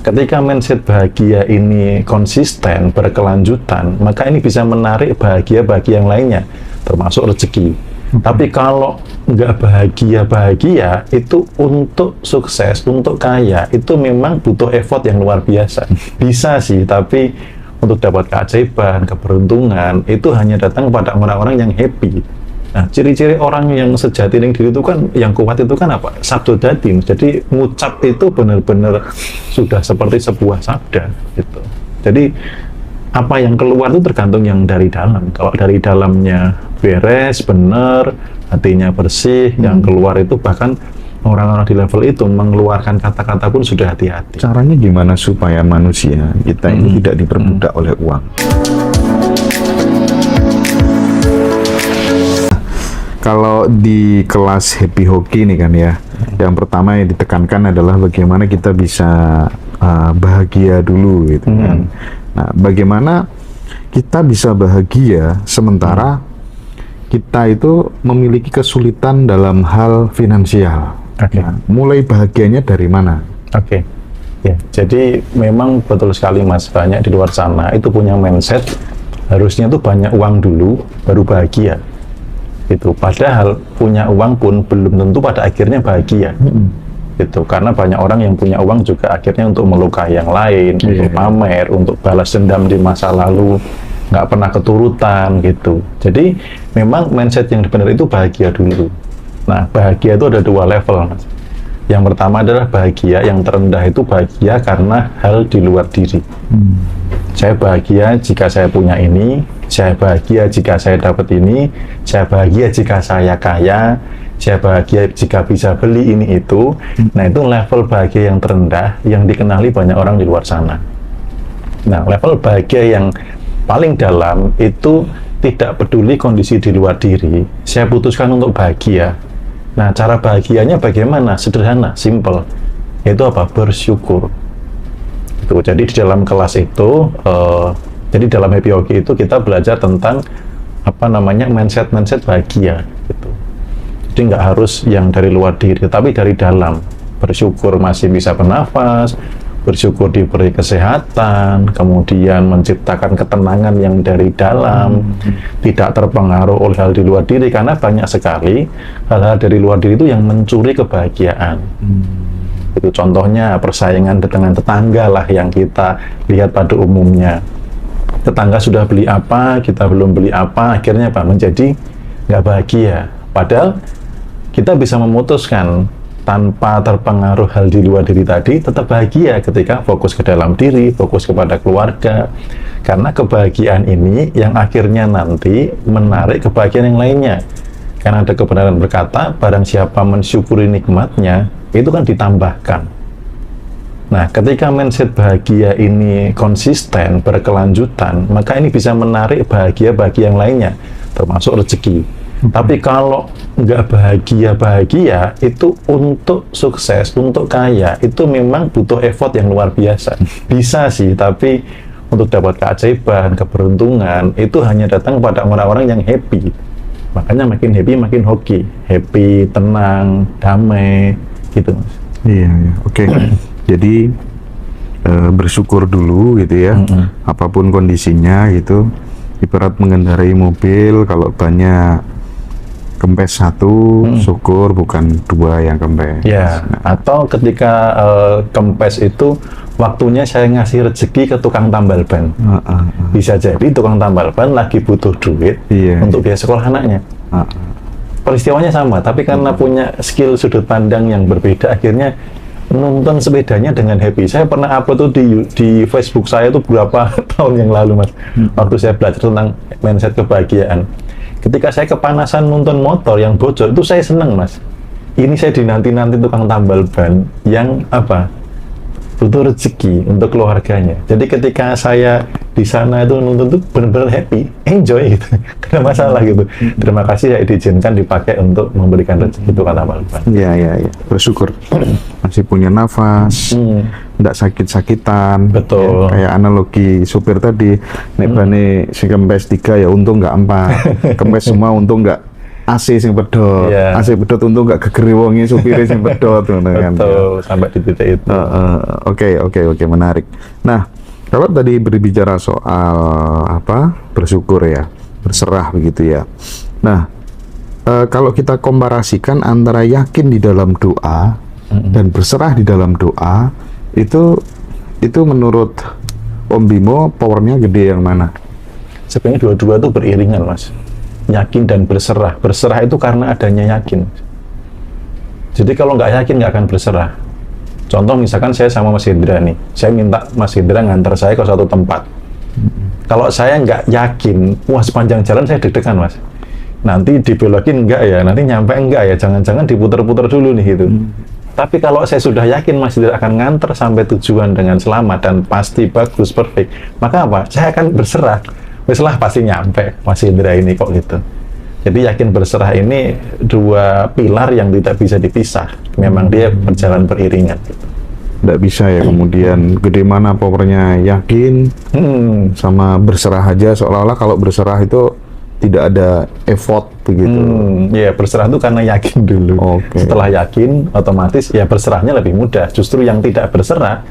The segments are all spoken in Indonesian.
Ketika mindset bahagia ini konsisten, berkelanjutan, maka ini bisa menarik bahagia bagi yang lainnya, termasuk rezeki. Tapi kalau nggak bahagia, itu untuk sukses, untuk kaya, itu memang butuh effort yang luar biasa. Bisa sih, tapi untuk dapat keajaiban, keberuntungan, itu hanya datang pada orang-orang yang happy. Nah, ciri-ciri orang yang sejati ning diri itu kan, yang kuat itu kan apa? Sabdo dadim. Jadi ngucap itu benar-benar sudah seperti sebuah sabda gitu. Jadi apa yang keluar itu tergantung yang dari dalam. Kalau dari dalamnya beres, benar, hatinya bersih, yang keluar itu bahkan orang-orang di level itu mengeluarkan kata-kata pun sudah hati-hati. Caranya gimana supaya manusia kita ini tidak diperbudak oleh uang? Kalau di kelas Happy Hoki nih kan ya, yang pertama yang ditekankan adalah bagaimana kita bisa bahagia dulu gitu kan. Nah, bagaimana kita bisa bahagia sementara kita itu memiliki kesulitan dalam hal finansial. Nah, mulai bahagianya dari mana? Ya, jadi memang betul sekali Mas, banyak di luar sana itu punya mindset harusnya tuh banyak uang dulu baru bahagia. Itu padahal punya uang pun belum tentu pada akhirnya bahagia. Gitu, karena banyak orang yang punya uang juga akhirnya untuk melukai yang lain, untuk pamer, untuk balas dendam di masa lalu, nggak pernah keturutan gitu. Jadi memang mindset yang benar itu bahagia dulu. Nah, bahagia itu ada dua level, Mas. Yang pertama adalah bahagia yang terendah, itu bahagia karena hal di luar diri. Saya bahagia jika saya punya ini, saya bahagia jika saya dapat ini, saya bahagia jika saya kaya, saya bahagia jika bisa beli ini itu. Nah, itu level bahagia yang terendah yang dikenali banyak orang di luar sana. Nah, level bahagia yang paling dalam itu tidak peduli kondisi di luar diri, saya putuskan untuk bahagia. Nah, cara bahagianya bagaimana? Sederhana, simple. Itu apa? Bersyukur. Itu. Jadi di dalam kelas itu, jadi dalam Happy Hoki itu kita belajar tentang apa namanya mindset bahagia. Gitu. Jadi nggak harus yang dari luar diri, tapi dari dalam. Bersyukur masih bisa bernafas, bersyukur diberi kesehatan, kemudian menciptakan ketenangan yang dari dalam, tidak terpengaruh oleh hal di luar diri, karena banyak sekali hal-hal dari luar diri itu yang mencuri kebahagiaan. Itu contohnya persaingan dengan tetangga lah yang kita lihat pada umumnya. Tetangga sudah beli apa, kita belum beli apa, akhirnya apa? Menjadi nggak bahagia. Padahal kita bisa memutuskan tanpa terpengaruh hal di luar diri tadi, tetap bahagia ketika fokus ke dalam diri, fokus kepada keluarga. Karena kebahagiaan ini yang akhirnya nanti menarik kebahagiaan yang lainnya. Karena ada kebenaran berkata, barang siapa mensyukuri nikmatnya, itu kan ditambahkan. Nah, ketika mindset bahagia ini konsisten, berkelanjutan, maka ini bisa menarik bahagia bagi yang lainnya, termasuk rezeki. Tapi kalau nggak bahagia, itu untuk sukses, untuk kaya, itu memang butuh effort yang luar biasa. Bisa sih, tapi untuk dapat keajaiban, keberuntungan, itu hanya datang pada orang-orang yang happy. Makanya makin happy, makin hoki. Happy, tenang, damai, gitu Mas. Iya. Oke. Jadi bersyukur dulu gitu ya, apapun kondisinya gitu. Ibarat mengendarai mobil, kalau banyak kempes satu, syukur, bukan dua yang kempes. Ya, atau ketika kempes itu waktunya saya ngasih rezeki ke tukang tambal ban. Bisa jadi tukang tambal ban lagi butuh duit untuk biaya sekolah anaknya. Peristiwanya sama, tapi karena punya skill sudut pandang yang berbeda, akhirnya nonton sepedanya dengan happy. Saya pernah upload tuh di Facebook saya tuh berapa tahun yang lalu, Mas. Waktu saya belajar tentang mindset kebahagiaan. Ketika saya kepanasan nonton motor yang bocor, itu saya seneng, Mas. Ini saya dinanti-nanti tukang tambal ban yang apa? Butuh rezeki untuk keluarganya. Jadi ketika saya di sana itu nonton tuh benar-benar happy, enjoy gitu. Tidak masalah gitu. Terima kasih saya diizinkan dipakai untuk memberikan rezeki tukang tambal ban. Iya. Bersyukur masih punya nafas, tidak sakit-sakitan. Betul. Ya, kayak analogi supir tadi, nek bane si kempes 3 ya untung nggak 4, kempes semua untung nggak AC sing pedot, Iya. AC pedot untung gak gegeri wonge supire sing pedot ngono kan. Betul, sampai di titik itu. Oke, menarik. Nah, kalau tadi berbicara soal bersyukur ya, berserah begitu ya. Nah, kalau kita komparasikan antara yakin di dalam doa dan berserah di dalam doa, itu menurut Om Bimo powernya gede yang mana? Sebenarnya dua-dua itu beriringan, Mas. Yakin dan berserah. Berserah itu karena adanya yakin. Jadi kalau nggak yakin nggak akan berserah. Contoh misalkan saya sama Mas Hendra nih, saya minta Mas Hendra ngantar saya ke suatu tempat. Kalau saya nggak yakin, wah sepanjang jalan saya deg-degan, Mas. Nanti dibelokin enggak ya, nanti nyampe enggak ya, jangan-jangan diputer-puter dulu nih gitu. Tapi kalau saya sudah yakin Mas Hendra akan ngantar sampai tujuan dengan selamat dan pasti bagus, perfect, maka apa? Saya akan berserah. Wes lah pasti nyampe Mas Hendra ini kok gitu. Jadi yakin berserah ini dua pilar yang tidak bisa dipisah. Memang dia berjalan beriringan. Nggak bisa ya kemudian gede mana powernya yakin sama berserah aja, seolah-olah kalau berserah itu tidak ada effort begitu. Ya berserah itu karena yakin dulu. Setelah yakin otomatis ya berserahnya lebih mudah. Justru yang tidak berserah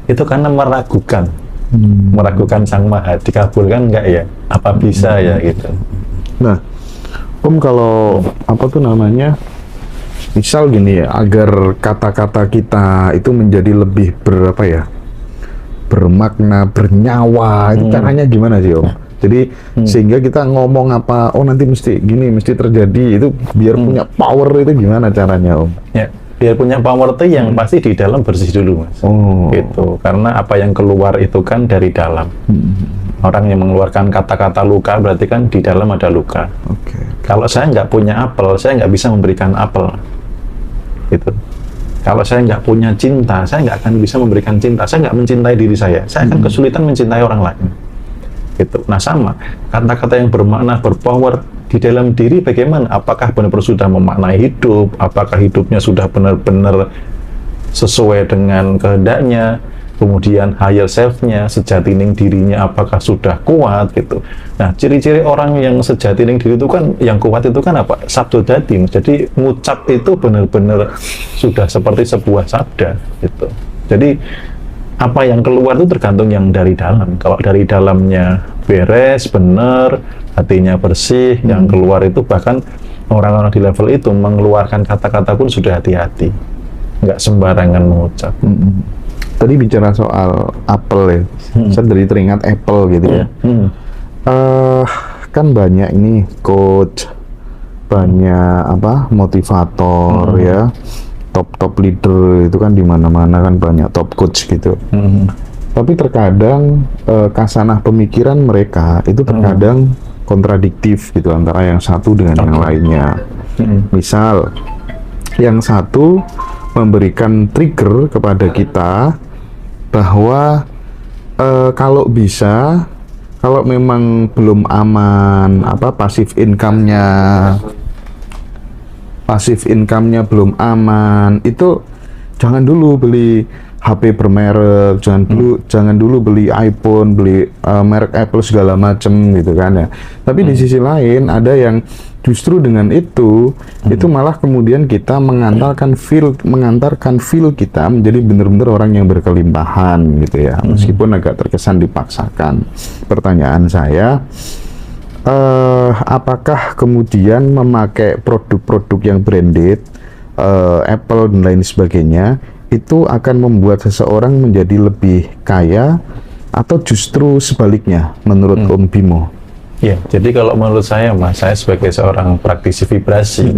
itu karena meragukan. Meragukan Sang Maha, dikabulkan enggak ya? Apa bisa ya gitu. Nah, Om, kalau misal gini ya, agar kata-kata kita itu menjadi lebih bermakna, bernyawa, itu caranya gimana sih Om? Jadi sehingga kita ngomong apa, nanti mesti gini, mesti terjadi, itu biar punya power, itu gimana caranya Om? Ya, biar punya power itu yang pasti di dalam bersih dulu, Mas. Gitu. Karena apa yang keluar itu kan dari dalam. Orang yang mengeluarkan kata-kata luka berarti kan di dalam ada luka. Kalau saya nggak punya apel, saya nggak bisa memberikan apel. Gitu. Kalau saya nggak punya cinta, saya nggak akan bisa memberikan cinta. Saya nggak mencintai diri saya akan kesulitan mencintai orang lain. Gitu. Nah sama, kata-kata yang bermakna, berpower di dalam diri bagaimana? Apakah benar-benar sudah memaknai hidup? Apakah hidupnya sudah benar-benar sesuai dengan kehendaknya? Kemudian higher self-nya, sejatining dirinya apakah sudah kuat gitu. Nah, ciri-ciri orang yang sejatining diri itu kan, yang kuat itu kan apa? Sabdo dadi. Jadi ngucap itu benar-benar sudah seperti sebuah sabda gitu. Jadi apa yang keluar itu tergantung yang dari dalam. Kalau dari dalamnya beres, benar, hatinya bersih, yang keluar itu bahkan orang-orang di level itu mengeluarkan kata-kata pun sudah hati-hati, nggak sembarangan mengucap. Tadi bicara soal apel ya, saya dari teringat Apple gitu ya. Kan banyak ini coach, banyak motivator ya, top leader itu kan di mana-mana kan banyak top coach gitu. Tapi terkadang kasanah pemikiran mereka itu terkadang kontradiktif gitu antara yang satu dengan yang lainnya. Misal yang satu memberikan trigger kepada kita bahwa kalau bisa, kalau memang belum aman passive income-nya belum aman, itu jangan dulu beli HP bermerek, jangan dulu beli iPhone, beli merek Apple segala macem gitu kan ya. Tapi di sisi lain ada yang justru dengan itu malah kemudian kita mengantarkan feel kita menjadi benar-benar orang yang berkelimpahan gitu ya, meskipun agak terkesan dipaksakan. Pertanyaan saya, apakah kemudian memakai produk-produk yang branded, Apple dan lain sebagainya, itu akan membuat seseorang menjadi lebih kaya atau justru sebaliknya menurut Om Bimo? Ya, jadi kalau menurut saya Mas, saya sebagai seorang praktisi vibrasi,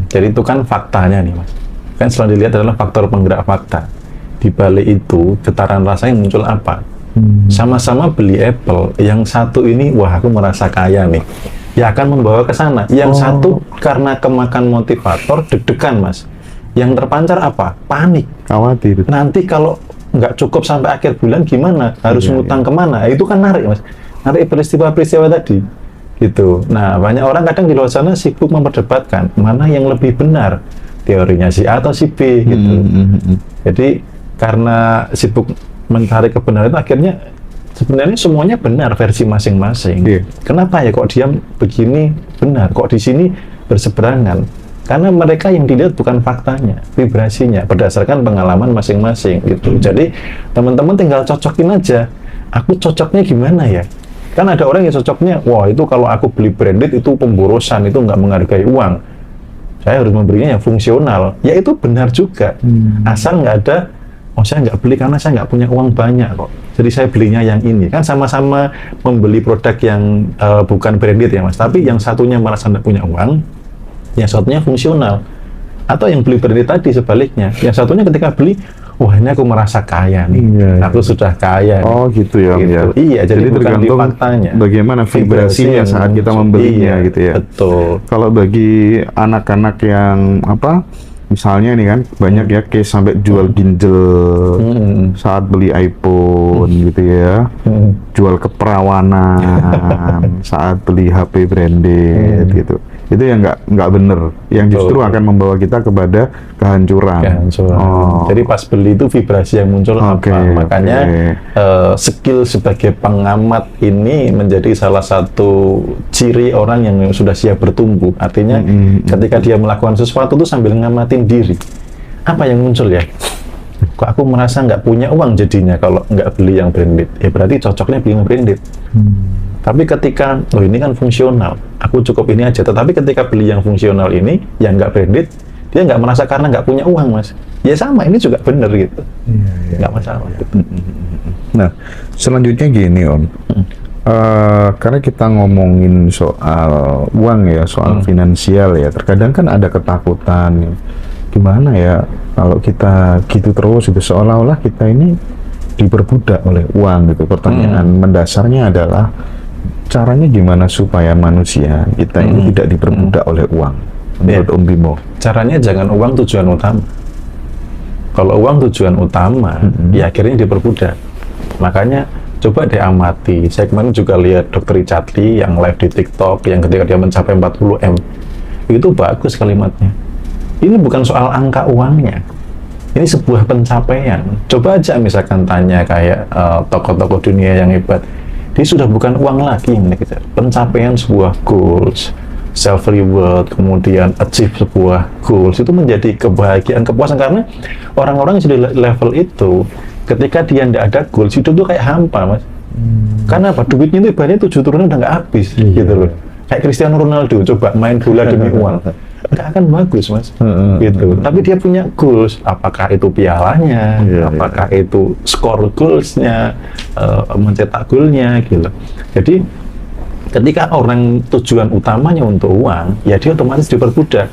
jadi itu kan faktanya nih Mas. Kan selalu dilihat adalah faktor penggerak fakta. Di balik itu, getaran rasa yang muncul apa? Sama-sama beli Apple, yang satu ini, wah aku merasa kaya nih, ya akan membawa ke sana. Yang satu karena kemakan motivator, deg-degan Mas. Yang terpancar apa? Panik. Khawatir. Nanti kalau nggak cukup sampai akhir bulan gimana? Harus ngutang kemana? Itu kan narik Mas. Narik peristiwa-peristiwa tadi gitu. Nah, banyak orang kadang di luar sana sibuk memperdebatkan mana yang lebih benar, teorinya si A atau si B gitu. Jadi karena sibuk mencari kebenaran itu akhirnya sebenarnya semuanya benar versi masing-masing. Kenapa ya kok dia begini benar, kok di sini berseberangan. Karena mereka yang dilihat bukan faktanya, vibrasinya, berdasarkan pengalaman masing-masing gitu. Jadi teman-teman tinggal cocokin aja, aku cocoknya gimana ya? Kan ada orang yang cocoknya, wah itu kalau aku beli branded itu pemborosan, itu nggak menghargai uang. Saya harus memberinya yang fungsional. Ya itu benar juga, asal nggak ada, oh saya nggak beli karena saya nggak punya uang banyak kok. Jadi saya belinya yang ini. Kan sama-sama membeli produk yang bukan branded ya Mas, tapi yang satunya merasa nggak punya uang, yang satunya fungsional. Atau yang beli branded tadi sebaliknya, yang satunya ketika beli, wah ini aku merasa kaya nih, aku sudah kaya nih. Oh gitu ya, Gitu. ya. Iya, jadi bukan di tergantung faktanya, bagaimana vibrasinya saat kita membelinya gitu ya. Betul. Kalau bagi anak-anak yang apa, misalnya nih kan banyak ya case sampai jual ginjal saat beli iPhone gitu ya, jual keperawanan saat beli HP branded gitu. Itu yang nggak bener, yang justru akan membawa kita kepada kehancuran. Oh. Jadi pas beli itu vibrasi yang muncul apa? Makanya skill sebagai pengamat ini menjadi salah satu ciri orang yang sudah siap bertumbuh. Artinya ketika dia melakukan sesuatu itu sambil ngamatin diri. Apa yang muncul ya? Kok aku merasa nggak punya uang jadinya kalau nggak beli yang branded? Ya berarti cocoknya beli yang branded. Tapi ketika, oh ini kan fungsional, aku cukup ini aja. Tetapi ketika beli yang fungsional ini, yang nggak branded, dia nggak merasa karena nggak punya uang, Mas. Ya sama, ini juga bener gitu. Nggak masalah. Gitu. Nah, selanjutnya gini Om. Karena kita ngomongin soal uang ya, soal finansial ya, terkadang kan ada ketakutan. Gimana ya, kalau kita gitu terus, itu seolah-olah kita ini diperbudak oleh uang gitu. Pertanyaan mendasarnya adalah, caranya gimana supaya manusia kita ini tidak diperbudak oleh uang menurut Om Bimo? Caranya jangan uang tujuan utama. Kalau uang tujuan utama, ya akhirnya diperbudak. Makanya coba deh amati. Saya kemarin juga lihat Dr. Richard Lee yang live di TikTok, yang ketika dia mencapai 40M, itu bagus kalimatnya. Ini bukan soal angka uangnya, ini sebuah pencapaian. Coba aja misalkan tanya kayak tokoh-tokoh dunia yang hebat, dia sudah bukan uang lagi yang dikejar, pencapaian sebuah goals, self reward, kemudian achieve sebuah goals, itu menjadi kebahagiaan, kepuasan. Karena orang-orang yang sudah level itu, ketika dia tidak ada goals, hidup itu kayak hampa, Mas. Karena apa? Duitnya itu ibaratnya 7 turunan udah nggak habis, gitu loh. Kayak Cristiano Ronaldo, coba main bola demi uang, nggak akan bagus, Mas. Gitu. Tapi dia punya goals, apakah itu pialanya, apakah itu skor goalsnya, mencetak golnya, gitu. Jadi ketika orang tujuan utamanya untuk uang, ya dia otomatis diperbudak.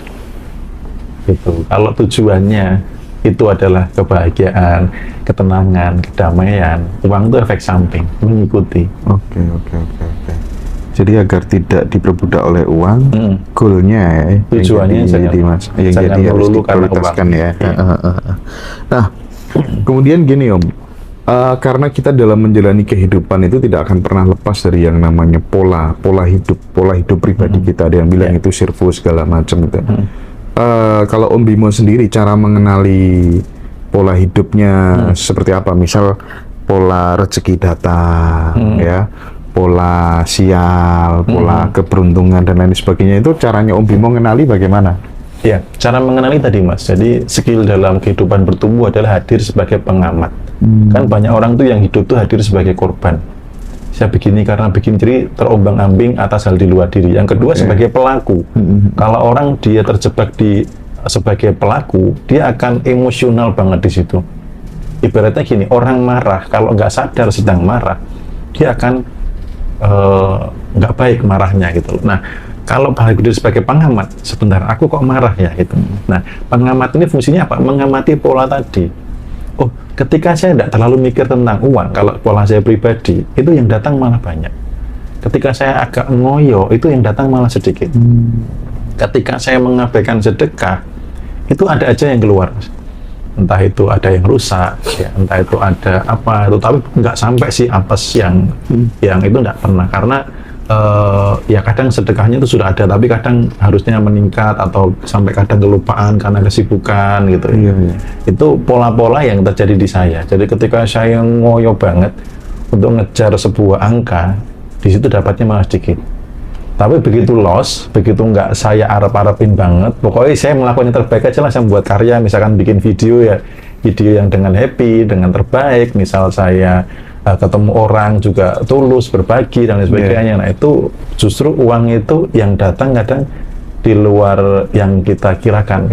Gitu. Kalau tujuannya itu adalah kebahagiaan, ketenangan, kedamaian, uang itu efek samping, mengikuti. Oke. Jadi agar tidak diperbudak oleh uang, goalnya ya, tujuannya yang jadi harus diprioritaskan ya. Nah, kemudian gini Om, karena kita dalam menjalani kehidupan itu tidak akan pernah lepas dari yang namanya pola hidup pribadi kita. Ada yang bilang itu servo segala macam itu. Kalau Om Bimo sendiri, cara mengenali pola hidupnya seperti apa? Misal pola rezeki datang, ya, pola sial, pola keberuntungan dan lain sebagainya, itu caranya Om Bimo mengenali bagaimana? Ya, cara mengenali tadi Mas, jadi skill dalam kehidupan bertumbuh adalah hadir sebagai pengamat. Kan banyak orang tuh yang hidup tuh hadir sebagai korban. Saya begini karena begini, jadi terombang-ambing atas hal di luar diri. Yang kedua sebagai pelaku. Kalau orang dia terjebak sebagai pelaku, dia akan emosional banget di situ. Ibaratnya gini, orang marah, kalau nggak sadar sedang marah, dia akan nggak baik marahnya gitu. Nah, kalau hadir sebagai pengamat, sebentar aku kok marah ya itu. Nah, pengamat ini fungsinya apa? Mengamati pola tadi. Oh, ketika saya tidak terlalu mikir tentang uang, kalau pola saya pribadi, itu yang datang malah banyak. Ketika saya agak ngoyo, itu yang datang malah sedikit. Ketika saya mengabaikan sedekah, itu ada aja yang keluar. Entah itu ada yang rusak, ya, entah itu ada apa itu, tapi nggak sampai sih apes yang itu nggak pernah. Karena ya kadang sedekahnya itu sudah ada, tapi kadang harusnya meningkat atau sampai kadang kelupaan karena kesibukan gitu. Itu pola-pola yang terjadi di saya. Jadi ketika saya ngoyo banget untuk ngejar sebuah angka, di situ dapatnya malah sedikit. Tapi begitu loss, begitu nggak saya arep-arepin banget, pokoknya saya melakukan yang terbaik aja lah, saya buat karya, misalkan bikin video ya, video yang dengan happy, dengan terbaik, misal saya ketemu orang juga tulus, berbagi, dan lain sebagainya. Nah itu justru uang itu yang datang kadang di luar yang kita kirakan.